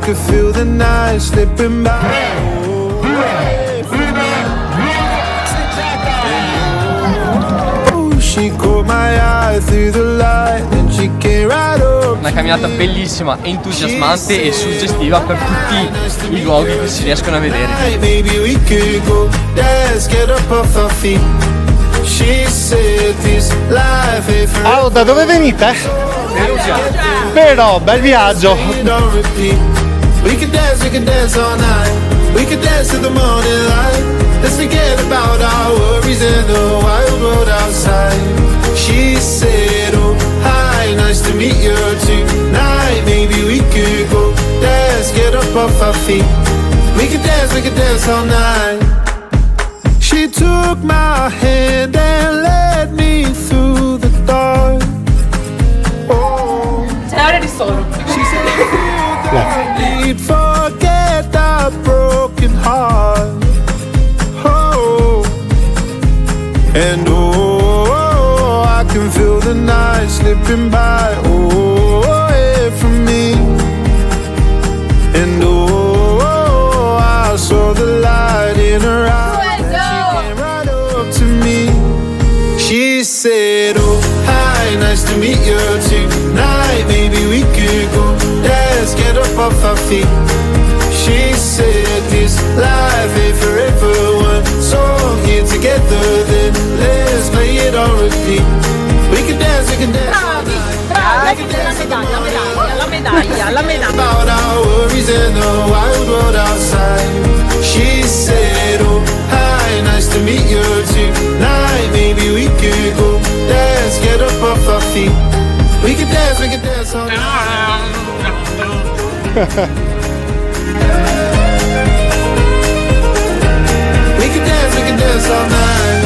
could feel the night slipping by. Oh, she caught my eye through the light and she came right up. Una camminata bellissima, entusiasmante e suggestiva per tutti i luoghi che si riescono a vedere. Maybe we could go dance, get up off our feet. She said this life ain't forever. Ah, da dove venite? Però, bel viaggio. We could dance all night. We could dance to the morning light. Let's forget about our worries and the wild world outside. She said, oh, hi, nice to meet you tonight. Maybe we could go dance, get up off our feet. We could dance all night. She took my hand and led me through the dark. Oh, c'è ora di solo. she said, we'd forget our broken heart. Oh, and oh, I can feel the night slipping by. Oh, away from me. And oh, I saw the light in her eyes. Right up to me. She said, oh, hi, nice to meet you tonight. Maybe we could go dance, get up off our feet. She said this life ain't forever. One song here together, then let's play it on repeat. We can dance all night. La medaglia. About our worries and the wild world outside. She said, oh, hi, nice to meet you tonight. Maybe we could go dance, get up off our feet. We could dance all night. We could dance all night.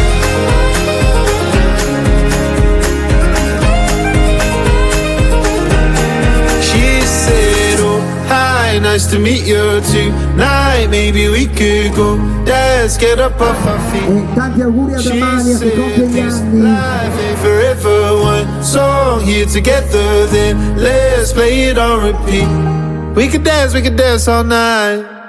She said, oh, hi, nice to meet you tonight. Maybe we could go dance, get up off our feet. Tanti auguri a She Dramania che compie said gli this anni. life ain't forever. One song here together, then let's play it on repeat. We could dance all night.